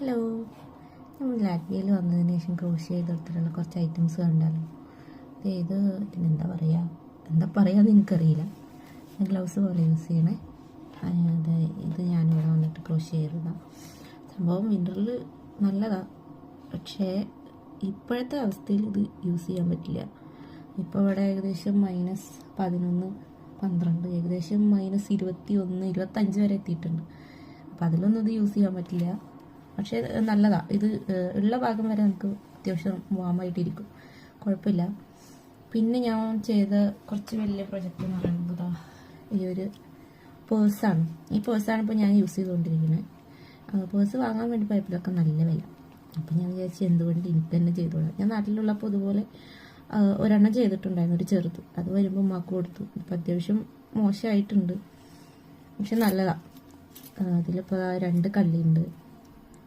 Hello, നമ്മൾ ലാറ്റ്വിയയിൽ വന്നതിന് ശേഷം ക്രോഷ്യ ചെയ്തെടുത്തിട്ടുള്ള കുറച്ച് ഐറ്റംസ് കണ്ടാലോ. ഇത് എന്താ പറയുക എനിക്കറിയില്ല. ഗ്ലൗസ് പോലെ യൂസ് ചെയ്യണേ. ഇത് ഞാനിവിടെ വന്നിട്ട് ക്രോഷ്യ ചെയ്തതാണ്. സംഭവം വിൻ്ററിൽ നല്ലതാണ്, പക്ഷേ ഇപ്പോഴത്തെ അവസ്ഥയിൽ ഇത് യൂസ് ചെയ്യാൻ പറ്റില്ല. ഇപ്പോൾ ഇവിടെ ഏകദേശം -11, -12, ഏകദേശം -21, -25 വരെ എത്തിയിട്ടുണ്ട്. അപ്പം അതിലൊന്നും ഇത് യൂസ് ചെയ്യാൻ പറ്റില്ല. പക്ഷേ നല്ലതാണ്. ഇത് ഉള്ള ഭാഗം വരെ നമുക്ക് അത്യാവശ്യം വാമായിട്ടിരിക്കും, കുഴപ്പമില്ല. പിന്നെ ഞാൻ ചെയ്ത കുറച്ച് വലിയ പ്രൊജക്റ്റ് എന്ന് പറയുന്നത് ഈ ഒരു പേഴ്സാണ്. ഈ പേഴ്സാണ് ഇപ്പോൾ ഞാൻ യൂസ് ചെയ്തുകൊണ്ടിരിക്കുന്നത്. പേഴ്സ് വാങ്ങാൻ വേണ്ടി പോയപ്പോഴൊക്കെ നല്ല വില. അപ്പം ഞാൻ വിചാരിച്ചു എന്തുകൊണ്ട് എനിക്ക് തന്നെ ചെയ്തോളാം. ഞാൻ നാട്ടിലുള്ളപ്പോൾ ഇതുപോലെ ഒരെണ്ണം ചെയ്തിട്ടുണ്ടായിരുന്നു, ഒരു ചെറുത്. അത് വരുമ്പോൾ ഉമ്മാക്ക് കൊടുത്തു. ഇപ്പം അത്യാവശ്യം മോശമായിട്ടുണ്ട്, പക്ഷെ നല്ലതാണ്. അതിലിപ്പോൾ 2 കള്ളിയുണ്ട്.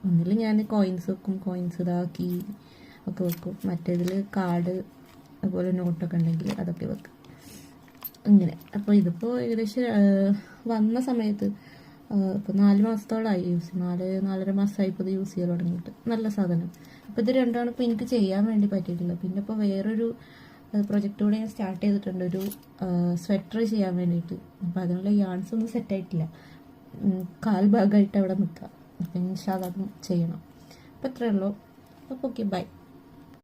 ഒന്നിൽ ഞാൻ കോയിൻസ് വെക്കും, കോയിൻസ് ഇതാക്കി ഒക്കെ വെക്കും. മറ്റേതിൽ കാർഡ് അതുപോലെ നോട്ടൊക്കെ ഉണ്ടെങ്കിൽ അതൊക്കെ വെക്കും, ഇങ്ങനെ. അപ്പോൾ ഇതിപ്പോൾ ഏകദേശം വന്ന സമയത്ത് ഇപ്പോൾ 4 മാസത്തോളമായി യൂസ് ചെയ്യും. 4-4.5 മാസമായി ഇപ്പോൾ ഇത് യൂസ് ചെയ്യാൻ തുടങ്ങിയിട്ട്. നല്ല സാധനം. അപ്പോൾ ഇത് രണ്ടാണ് ഇപ്പോൾ എനിക്ക് ചെയ്യാൻ വേണ്ടി പറ്റിയിട്ടില്ല. പിന്നെ ഇപ്പോൾ വേറൊരു പ്രൊജക്റ്റ് കൂടെ ഞാൻ സ്റ്റാർട്ട് ചെയ്തിട്ടുണ്ട്, ഒരു സ്വെറ്റർ ചെയ്യാൻ വേണ്ടിയിട്ട്. അപ്പോൾ അതിനുള്ള യാൺസ് ഒന്നും സെറ്റായിട്ടില്ല, കാൽഭാഗമായിട്ട് അവിടെ നിൽക്കുക. അപ്പം ഇൻഷാ അല്ലാഹ് അതും ചെയ്യണം. അപ്പോൾ ഇത്രയേ ഉള്ളൂ. അപ്പോൾ ഓക്കെ, ബൈ.